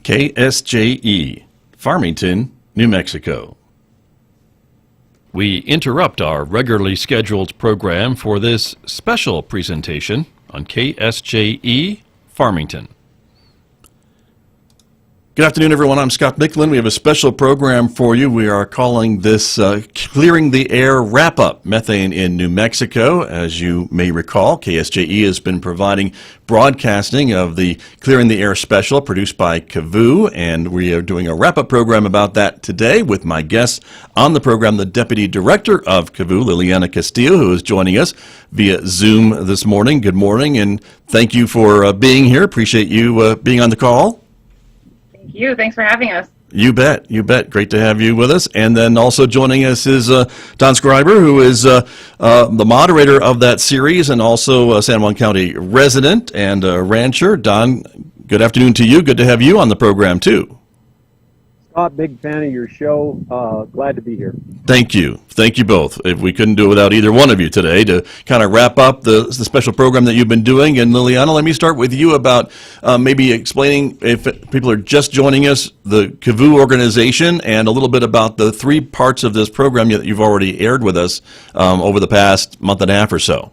KSJE, Farmington, New Mexico. We interrupt our regularly scheduled program for this special presentation on KSJE, Farmington. Good afternoon, everyone. I'm Scott Michlin. We have a special program for you. We are calling this Clearing the Air Wrap-Up, Methane in New Mexico. As you may recall, KSJE has been providing broadcasting of the Clearing the Air special produced by KVOO, and we are doing a wrap-up program about that today with my guest on the program, the Deputy Director of KVOO, Liliana Castillo, who is joining us via Zoom this morning. Good morning, and thank you for being here. Appreciate you being on the call. Thank you. Thanks for having us. You bet. You bet. Great to have you with us. And then also joining us is Don Scriber, who is the moderator of that series and also a San Juan County resident and a rancher. Don, good afternoon to you. Good to have you on the program, too. Scott, big fan of your show. Glad to be here. Thank you. Thank you both. If we couldn't do it without either one of you today to kind of wrap up the special program that you've been doing. And Liliana, let me start with you about maybe explaining, if people are just joining us, the KVOO organization and a little bit about the three parts of this program that you've already aired with us over the past month and a half or so.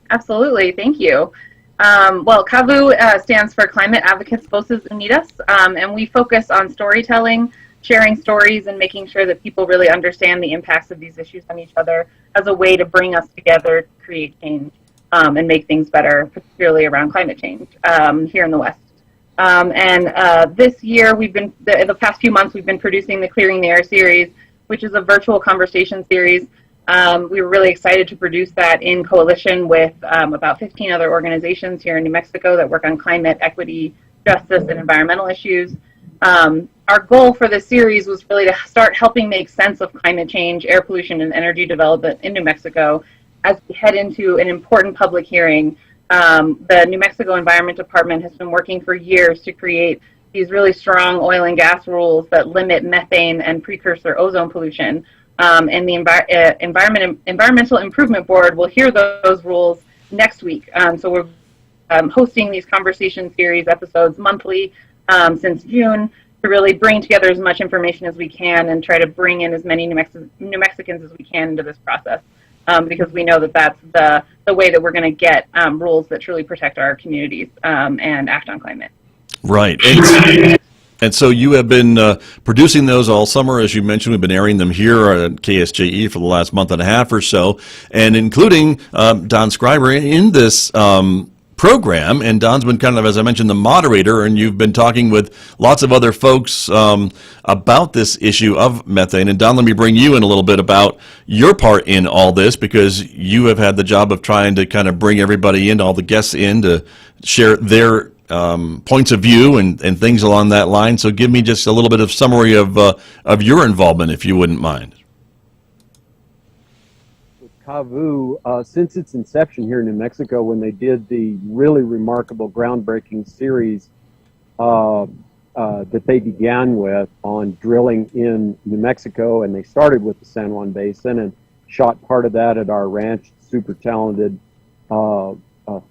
Absolutely. Thank you. Well, KVOO stands for Climate Advocates Voces Unidas, and we focus on storytelling, sharing stories, and making sure that people really understand the impacts of these issues on each other as a way to bring us together to create change and make things better, particularly around climate change here in the West. This year, the past few months, we've been producing the Clearing the Air series, which is a virtual conversation series. We were really excited to produce that in coalition with about 15 other organizations here in New Mexico that work on climate, equity, justice, and environmental issues. Our goal for this series was really to start helping make sense of climate change, air pollution, and energy development in New Mexico as we head into an important public hearing. The New Mexico Environment Department has been working for years to create these really strong oil and gas rules that limit methane and precursor ozone pollution. And the Environmental Improvement Board will hear those rules next week. So we're hosting these conversation series episodes monthly since June to really bring together as much information as we can and try to bring in as many New Mexicans as we can into this process, because we know that that's the way that we're going to get rules that truly protect our communities and act on climate. Right. And so you have been producing those all summer. As you mentioned, we've been airing them here at KSJE for the last month and a half or so, and including Don Scriber in this program. And Don's been kind of, as I mentioned, the moderator, and you've been talking with lots of other folks about this issue of methane. And Don, let me bring you in a little bit about your part in all this, because you have had the job of trying to kind of bring everybody in, all the guests in, to share their points of view and things along that line. So give me just a little bit of summary of your involvement, if you wouldn't mind. With KVOO, since its inception here in New Mexico, when they did the really remarkable, groundbreaking series that they began with on drilling in New Mexico, and they started with the San Juan Basin and shot part of that at our ranch, super talented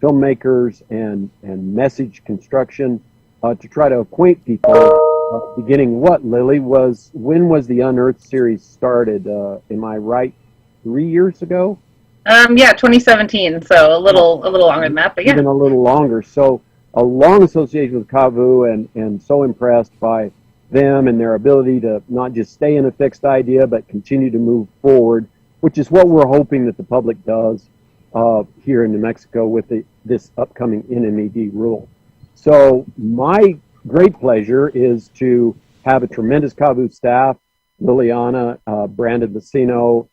filmmakers and message construction to try to acquaint people. Beginning what, Lily, when was the Unearthed series started? Am I right? 3 years ago? Yeah, 2017. So a little longer than that, but yeah. Even a little longer. So a long association with KVOO, and so impressed by them and their ability to not just stay in a fixed idea, but continue to move forward, which is what we're hoping that the public does here in New Mexico with this upcoming NMED rule. So my great pleasure is to have a tremendous KVOO staff, Liliana, Brandon Vecino,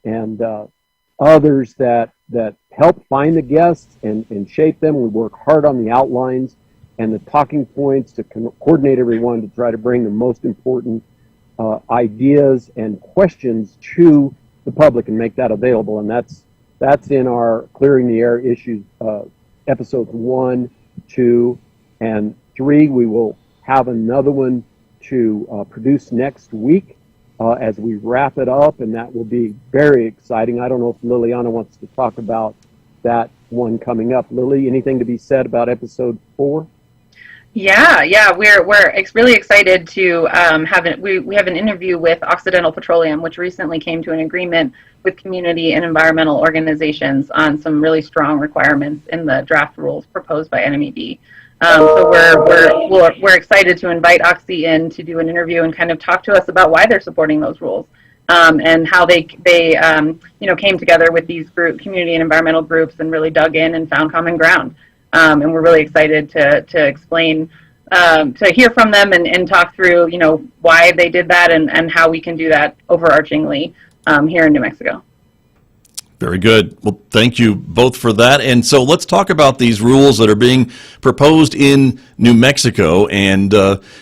and others that help find the guests and shape them. We work hard on the outlines and the talking points to coordinate everyone to try to bring the most important ideas and questions to the public and make that available. And that's in our Clearing the Air issues, episodes 1, 2, and 3. We will have another one to produce next week as we wrap it up, and that will be very exciting. I don't know if Liliana wants to talk about that one coming up. Lily, anything to be said about episode 4? Yeah, we're really excited to we have an interview with Occidental Petroleum, which recently came to an agreement with community and environmental organizations on some really strong requirements in the draft rules proposed by NMED. So we're excited to invite Oxy in to do an interview and kind of talk to us about why they're supporting those rules, and how they came together with these community and environmental groups and really dug in and found common ground. And we're really excited to explain, to hear from them and talk through, why they did that and how we can do that overarchingly here in New Mexico. Very good. Well, thank you both for that. And so let's talk about these rules that are being proposed in New Mexico. And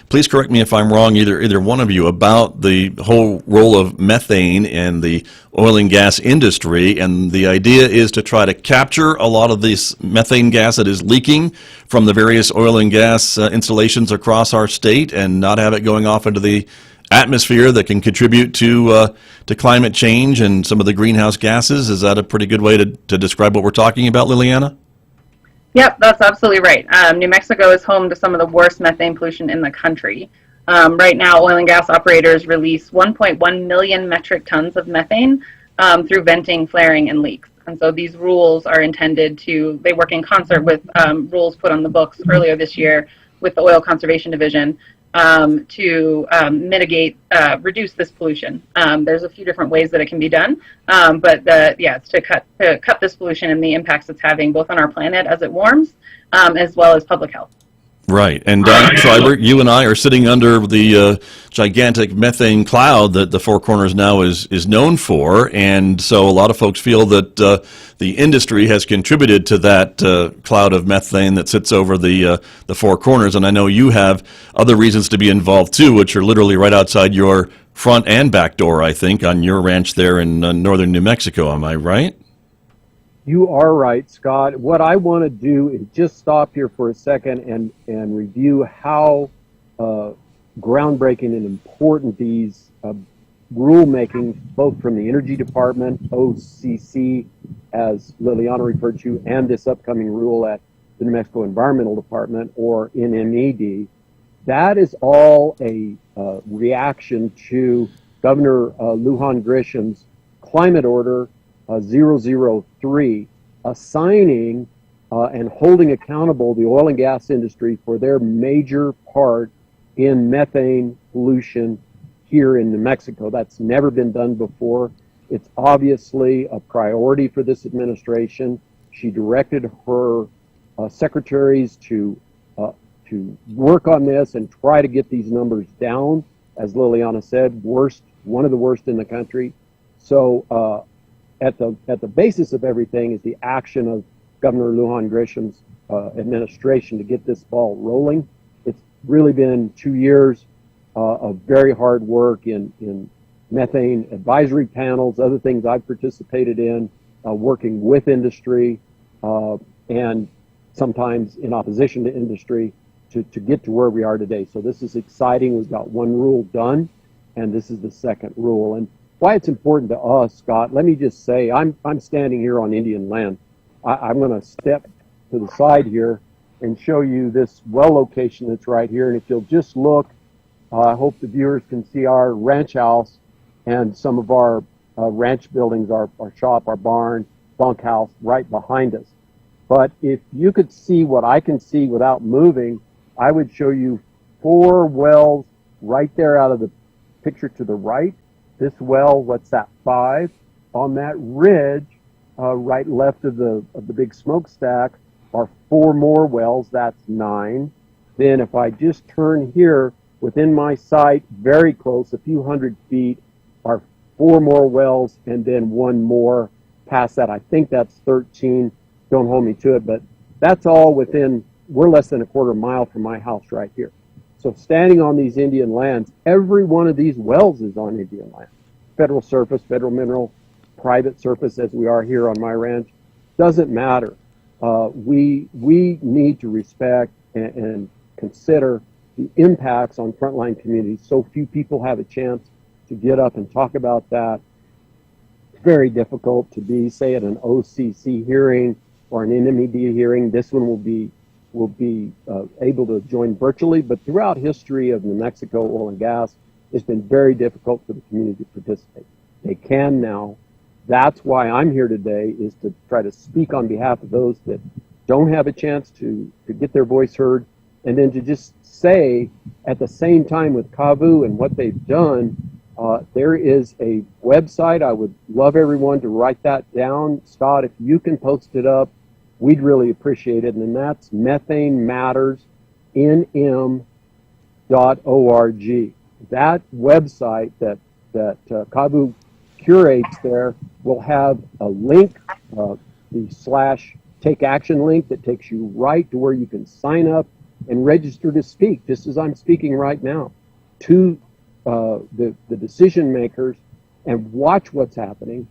please correct me if I'm wrong, either one of you, about the whole role of methane in the oil and gas industry. And the idea is to try to capture a lot of this methane gas that is leaking from the various oil and gas installations across our state and not have it going off into the atmosphere that can contribute to climate change and some of the greenhouse gases. Is that a pretty good way to describe what we're talking about, Liliana? Yep, that's absolutely right. New Mexico is home to some of the worst methane pollution in the country. Right now, oil and gas operators release 1.1 million metric tons of methane through venting, flaring, and leaks. And so these rules are intended they work in concert with rules put on the books earlier this year with the Oil Conservation Division to mitigate, reduce this pollution. There's a few different ways that it can be done, but it's to cut this pollution and the impacts it's having both on our planet as it warms, as well as public health. Right. And Don Schreiber, you and I are sitting under the gigantic methane cloud that the Four Corners now is known for. And so a lot of folks feel that the industry has contributed to that cloud of methane that sits over the Four Corners. And I know you have other reasons to be involved, too, which are literally right outside your front and back door, I think, on your ranch there in northern New Mexico. Am I right? You are right, Scott. What I want to do is just stop here for a second and review how groundbreaking and important these rulemaking, both from the Energy Department, OCC, as Liliana referred to, and this upcoming rule at the New Mexico Environmental Department, or NMED, that is all a reaction to Governor Lujan Grisham's climate order 003, assigning and holding accountable the oil and gas industry for their major part in methane pollution here in New Mexico. That's never been done before. It's obviously a priority for this administration. She directed her secretaries to work on this and try to get these numbers down. As Liliana said, one of the worst in the country. So at the basis of everything is the action of Governor Lujan Grisham's administration to get this ball rolling. It's really been 2 years of very hard work in methane advisory panels, other things I've participated in, working with industry, and sometimes in opposition to industry to get to where we are today. So this is exciting. We've got one rule done, and this is the second rule. And why it's important to us, Scott, let me just say, I'm standing here on Indian land. I'm going to step to the side here and show you this well location that's right here. And if you'll just look, I hope the viewers can see our ranch house and some of our ranch buildings, our shop, our barn, bunkhouse right behind us. But if you could see what I can see without moving, I would show you 4 wells right there out of the picture to the right. This well, what's that, 5? On that ridge, right left of the big smokestack, are 4 more wells. That's 9. Then if I just turn here, within my sight, very close, a few hundred feet, are 4 more wells, and then 1 more past that. I think that's 13. Don't hold me to it, but that's all within, we're less than a quarter mile from my house right here. So standing on these Indian lands, every one of these wells is on Indian land. Federal surface, federal mineral, private surface, as we are here on my ranch, doesn't matter. We need to respect and consider the impacts on frontline communities. So few people have a chance to get up and talk about that. It's very difficult to be, say, at an OCC hearing or an NMED hearing. This one will be will be able to join virtually, but throughout history of New Mexico oil and gas, it's been very difficult for the community to participate. They can now. That's why I'm here today, is to try to speak on behalf of those that don't have a chance to get their voice heard, and then to just say at the same time with KAVU and what they've done, there is a website. I would love everyone to write that down. Scott, if you can post it up, we'd really appreciate it. And that's Methane Matters NM.org. That website that KAVU curates there will have a link, the /Take Action link that takes you right to where you can sign up and register to speak, just as I'm speaking right now, to the decision makers, and watch what's happening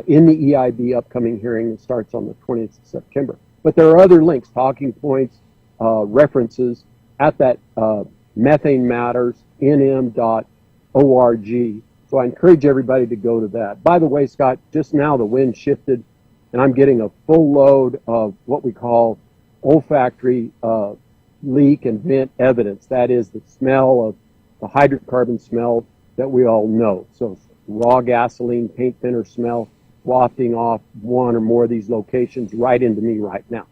in the EIB upcoming hearing that starts on the 20th of September. But there are other links, talking points, references at that Methane Matters NM.org. So I encourage everybody to go to that. By the way, Scott, just now the wind shifted, and I'm getting a full load of what we call olfactory leak and vent evidence. That is the smell of the hydrocarbon smell that we all know. So raw gasoline, paint thinner smell wafting off one or more of these locations right into me right now.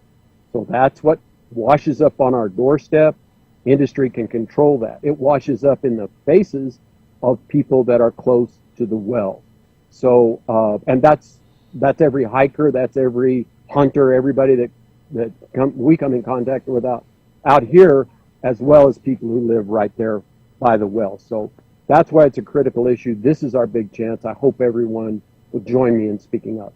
So that's what washes up on our doorstep. Industry can control that. It washes up in the faces of people that are close to the well. So, and that's every hiker, that's every hunter, everybody that we come in contact with out here, as well as people who live right there by the well. So that's why it's a critical issue. This is our big chance. I hope everyone will join me in speaking up.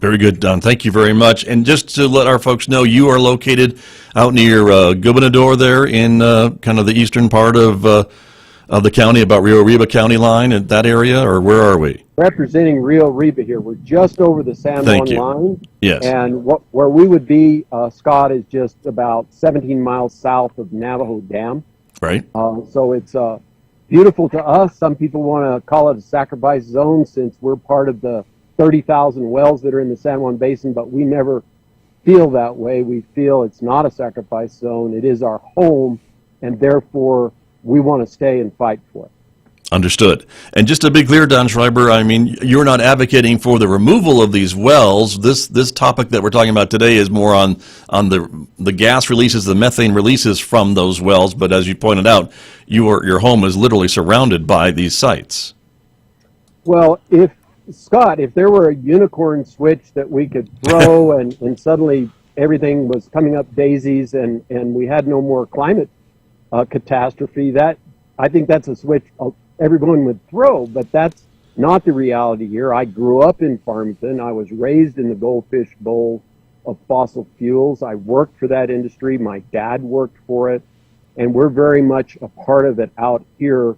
Very good, Don. Thank you very much. And just to let our folks know, you are located out near Gobernador there in kind of the eastern part of the county, about Rio Arriba County line, in that area, or where are we? Representing Rio Arriba here. We're just over the San Juan line. Yes. And where we would be, Scott, is just about 17 miles south of Navajo Dam. Right. So it's beautiful to us. Some people want to call it a sacrifice zone, since we're part of the 30,000 wells that are in the San Juan Basin, but we never feel that way. We feel it's not a sacrifice zone. It is our home, and therefore we want to stay and fight for it. Understood. And just to be clear, Don Schreiber, I mean, you're not advocating for the removal of these wells. This topic that we're talking about today is more on the gas releases, the methane releases from those wells. But as you pointed out, your home is literally surrounded by these sites. Well, Scott, if there were a unicorn switch that we could throw and suddenly everything was coming up daisies and we had no more climate catastrophe, I think that's a switch everyone would throw, but that's not the reality here. I grew up in Farmington. I was raised in the goldfish bowl of fossil fuels. I worked for that industry. My dad worked for it, and we're very much a part of it out here,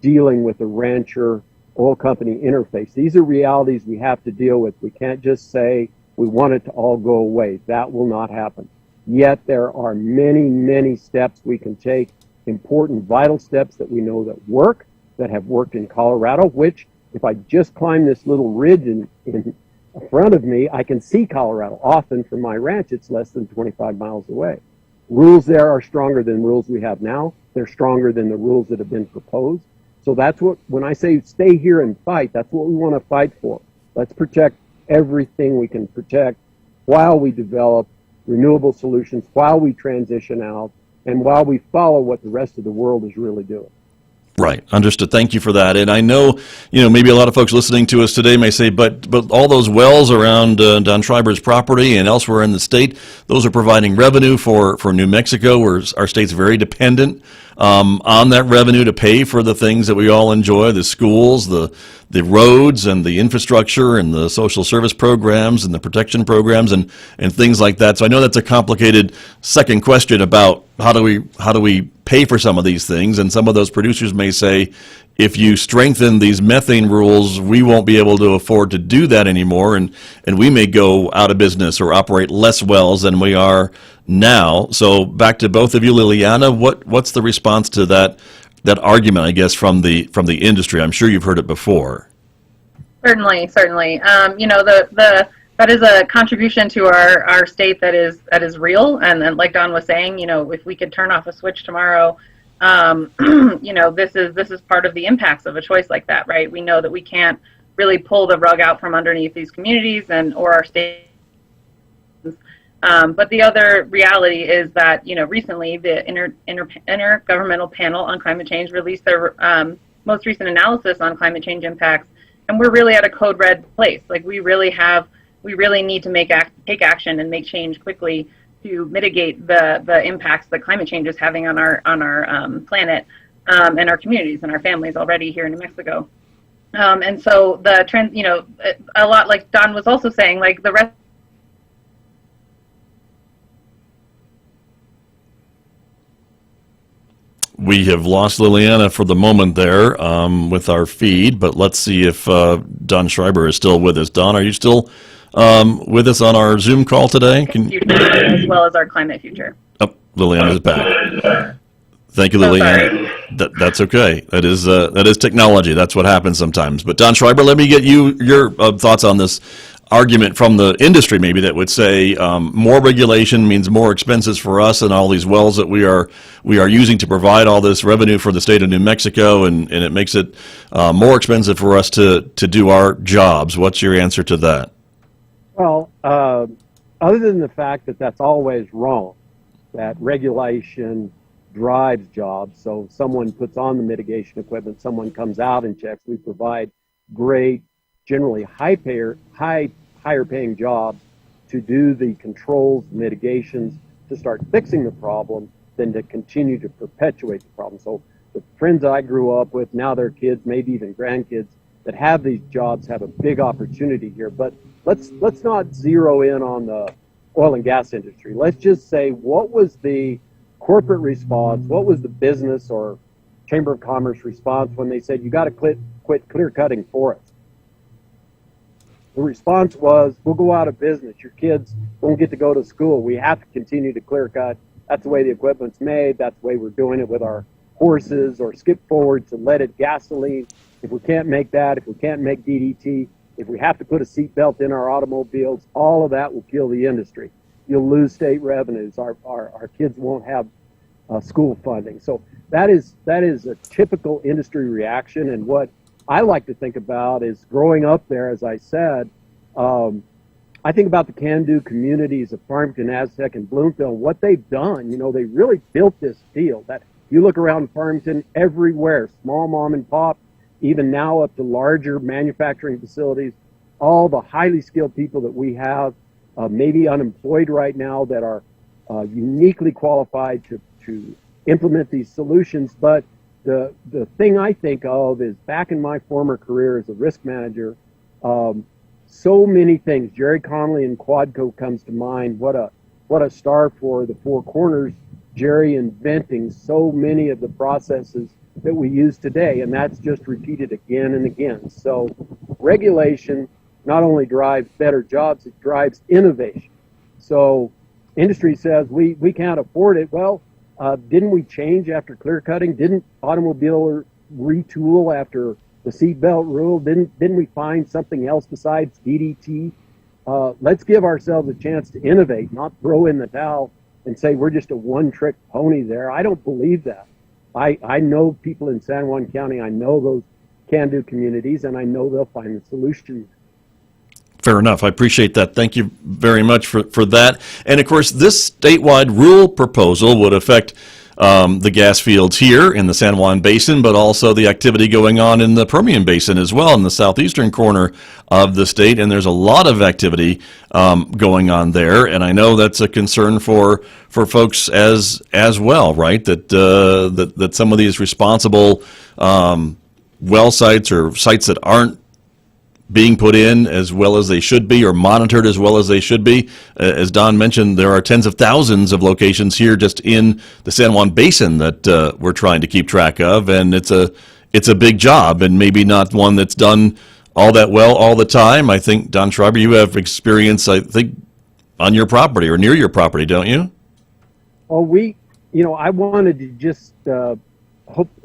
dealing with the rancher oil company interface. These are realities we have to deal with. We can't just say we want it to all go away. That will not happen. Yet there are many, many steps we can take, important, vital steps that we know that work, that have worked in Colorado, which, if I just climb this little ridge in front of me, I can see Colorado. Often from my ranch, it's less than 25 miles away. Rules there are stronger than rules we have now. They're stronger than the rules that have been proposed. So that's what, when I say stay here and fight, that's what we want to fight for. Let's protect everything we can protect while we develop renewable solutions, while we transition out, and while we follow what the rest of the world is really doing. Right. Understood. Thank you for that. And I know, maybe a lot of folks listening to us today may say, but all those wells around Don Schreiber's property and elsewhere in the state, those are providing revenue for New Mexico, where our state's very dependent on that revenue to pay for the things that we all enjoy, the schools, the roads and the infrastructure and the social service programs and the protection programs and things like that. So I know that's a complicated second question about how do we pay for some of these things, and some of those producers may say, if you strengthen these methane rules, we won't be able to afford to do that anymore, and we may go out of business or operate less wells than we are now. So back to both of you, Liliana, what's the response to that argument, I guess, from the industry? I'm sure you've heard it before. Certainly. The that is a contribution to our state that is real. And like Don was saying, if we could turn off a switch tomorrow, this is part of the impacts of a choice like that, right? We know that we can't really pull the rug out from underneath these communities or our state. But the other reality is that, recently the Intergovernmental Panel on Climate Change released their most recent analysis on climate change impacts, and we're really at a code red place. Like we really need to take action and make change quickly to mitigate the impacts that climate change is having on our planet and our communities and our families already here in New Mexico. And so the trend, a lot like Don was also saying, like the rest. We have lost Liliana for the moment there with our feed, but let's see if Don Schreiber is still with us. Don, are you still with us on our Zoom call today? As well as our climate future. Oh, Liliana is back. Thank you, Liliana. That's okay. That is technology. That's what happens sometimes. But Don Schreiber, let me get your thoughts on this argument from the industry, maybe, that would say more regulation means more expenses for us and all these wells that we are using to provide all this revenue for the state of New Mexico, and it makes it more expensive for us to do our jobs. What's your answer to that? Well, other than the fact that that's always wrong, that regulation drives jobs. So someone puts on the mitigation equipment, someone comes out and checks. We provide great, generally higher paying jobs to do the controls, mitigations, to start fixing the problem than to continue to perpetuate the problem. So the friends I grew up with, now their kids, maybe even grandkids, that have these jobs have a big opportunity here. But let's not zero in on the oil and gas industry. Let's just say, what was the corporate response? What was the business or Chamber of Commerce response when they said, you got to quit clear cutting forests? The response was, we'll go out of business. Your kids won't get to go to school. We have to continue to clear cut. That's the way the equipment's made. That's the way we're doing it with our horses, or skip forward to leaded gasoline. If we can't make that, if we can't make DDT, if we have to put a seatbelt in our automobiles, all of that will kill the industry. You'll lose state revenues. Our kids won't have school funding. So that is a typical industry reaction. And what I like to think about is, growing up there, as I said, I think about the can-do communities of Farmington, Aztec, and Bloomfield, what they've done. They really built this field. That you look around Farmington, everywhere, small mom and pop, even now up to larger manufacturing facilities, all the highly skilled people that we have, maybe unemployed right now, that are uniquely qualified to implement these solutions. But the thing I think of is, back in my former career as a risk manager, so many things. Jerry Connolly and Quadco comes to mind. What a star for the Four Corners. Jerry inventing so many of the processes that we use today, and that's just repeated again and again. So regulation not only drives better jobs, it drives innovation. So industry says we can't afford it. Well, didn't we change after clear cutting? Didn't automobile retool after the seatbelt rule? Didn't we find something else besides DDT? Let's give ourselves a chance to innovate, not throw in the towel and say we're just a one-trick pony there. I don't believe that. I know people in San Juan County. I know those can-do communities, and I know they'll find the solution. Fair enough. I appreciate that. Thank you very much for that. And, of course, this statewide rule proposal would affect the gas fields here in the San Juan Basin, but also the activity going on in the Permian Basin as well, in the southeastern corner of the state. And there's a lot of activity going on there. And I know that's a concern for folks as well, right? That some of these responsible well sites, or sites that aren't being put in as well as they should be, or monitored as well as they should be. As Don mentioned, there are tens of thousands of locations here just in the San Juan Basin that we're trying to keep track of, and it's a big job, and maybe not one that's done all that well all the time. I think, Don Schreiber, you have experience, I think, on your property or near your property, don't you? Well, I wanted to just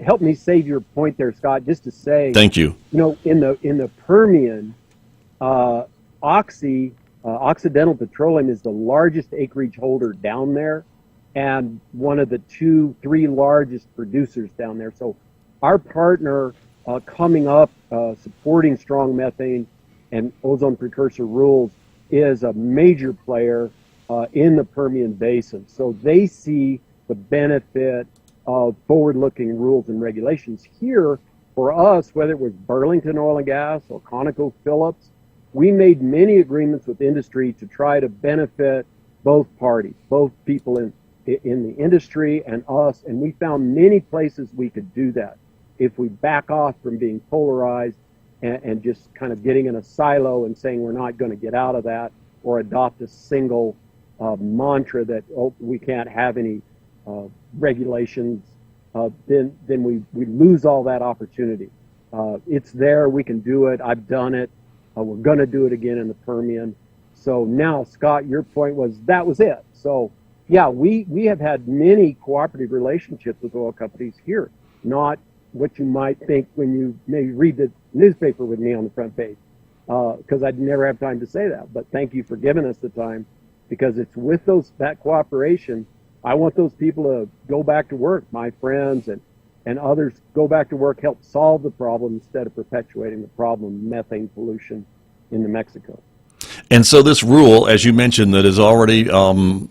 help me save your point there, Scott, just to say, thank you. In the Permian, Oxy Occidental Petroleum is the largest acreage holder down there and one of the 2-3 largest producers down there. So our partner coming up, supporting strong methane and ozone precursor rules is a major player in the Permian Basin. So they see the benefit of forward-looking rules and regulations. Here, for us, whether it was Burlington Oil and Gas or ConocoPhillips, we made many agreements with industry to try to benefit both parties, both people in the industry and us, and we found many places we could do that if we back off from being polarized and just kind of getting in a silo and saying we're not going to get out of that or adopt a single mantra that we can't have any regulations, then we lose all that opportunity. It's there, we can do it, I've done it, we're going to do it again in the Permian. So now, Scott, your point was that was it. So yeah, we have had many cooperative relationships with oil companies here, not what you might think when you maybe read the newspaper with me on the front page, because I'd never have time to say that. But thank you for giving us the time, because it's with that cooperation. I want those people to go back to work, my friends and others go back to work, help solve the problem instead of perpetuating the problem of methane pollution in New Mexico. And so this rule, as you mentioned, that is already,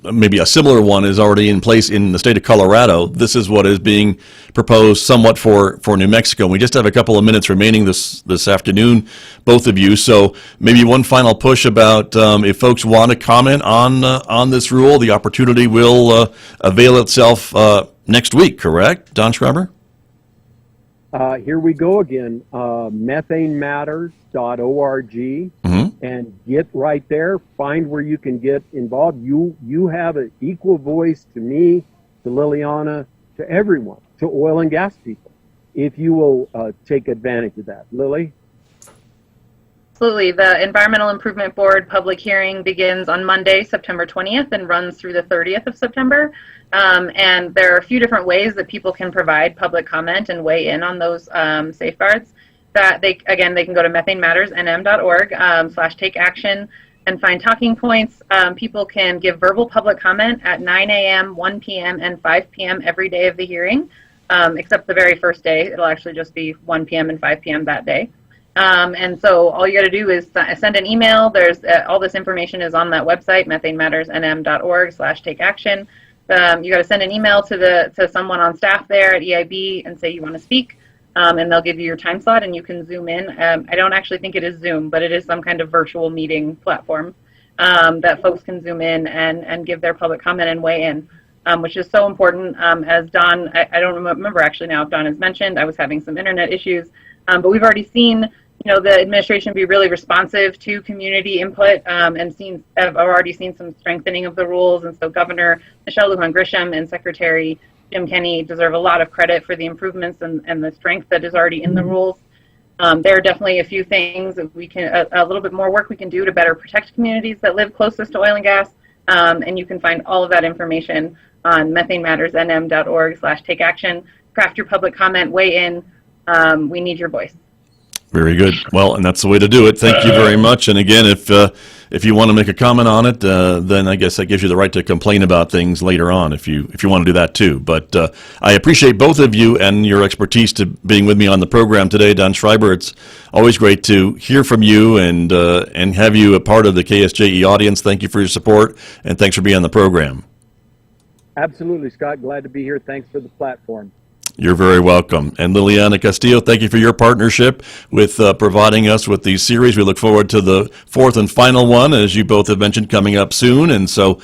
maybe a similar one is already in place in the state of Colorado. This is what is being proposed somewhat for New Mexico. We just have a couple of minutes remaining this afternoon, both of you. So maybe one final push about if folks want to comment on this rule, the opportunity will avail itself next week, correct, Don Schreiber? Here we go again, methanematters.org, and get right there, find where you can get involved. You have an equal voice to me, to Liliana, to everyone, to oil and gas people, if you will take advantage of that. Lily? Absolutely. The Environmental Improvement Board public hearing begins on Monday, September 20th, and runs through the 30th of September. And there are a few different ways that people can provide public comment and weigh in on those safeguards. That they can go to methanemattersnm.org/take action and find talking points. People can give verbal public comment at 9 a.m., 1 p.m., and 5 p.m. every day of the hearing, except the very first day. It'll actually just be 1 p.m. and 5 p.m. that day. And so all you got to do is send an email. There's all this information is on that website, methanemattersnm.org/take action. You got to send an email to someone on staff there at EIB and say you want to speak. And they'll give you your time slot and you can Zoom in. I don't actually think it is Zoom, but it is some kind of virtual meeting platform that folks can Zoom in and give their public comment and weigh in, which is so important. As Don, I don't remember actually now if Don has mentioned, I was having some internet issues, but we've already seen the administration be really responsive to community input and have already seen some strengthening of the rules. And so Governor Michelle Lujan Grisham and Secretary Jim Kenney deserve a lot of credit for the improvements and the strength that is already in the rules. There are definitely a few things that we can, a little bit more work we can do to better protect communities that live closest to oil and gas. And you can find all of that information on methanemattersnm.org/take action. Craft your public comment, weigh in. We need your voice. Very good. Well, and that's the way to do it. Thank you very much. And again, if you want to make a comment on it, then I guess that gives you the right to complain about things later on if you want to do that too. But I appreciate both of you and your expertise to being with me on the program today. Don Schreiber, it's always great to hear from you and have you a part of the KSJE audience. Thank you for your support, and thanks for being on the program. Absolutely, Scott. Glad to be here. Thanks for the platform. You're very welcome. And Liliana Castillo, thank you for your partnership with providing us with these series. We look forward to the fourth and final one, as you both have mentioned, coming up soon. And so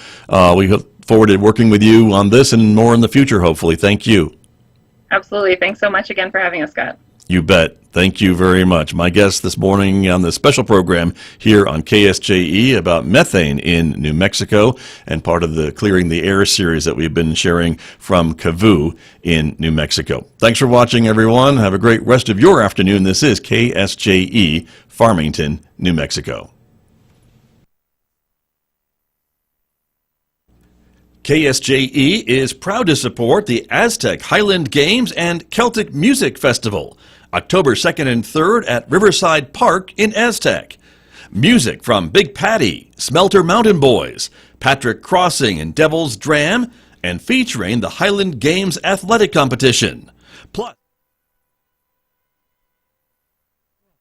we look forward to working with you on this and more in the future, hopefully. Thank you. Absolutely. Thanks so much again for having us, Scott. You bet. Thank you very much. My guest this morning on this special program here on KSJE about methane in New Mexico and part of the Clearing the Air series that we've been sharing from Cavu in New Mexico. Thanks for watching, everyone. Have a great rest of your afternoon. This is KSJE, Farmington, New Mexico. KSJE is proud to support the Aztec Highland Games and Celtic Music Festival, October 2nd and 3rd at Riverside Park in Aztec. Music from Big Patty, Smelter Mountain Boys, Patrick Crossing and Devil's Dram, and featuring the Highland Games Athletic Competition. Plus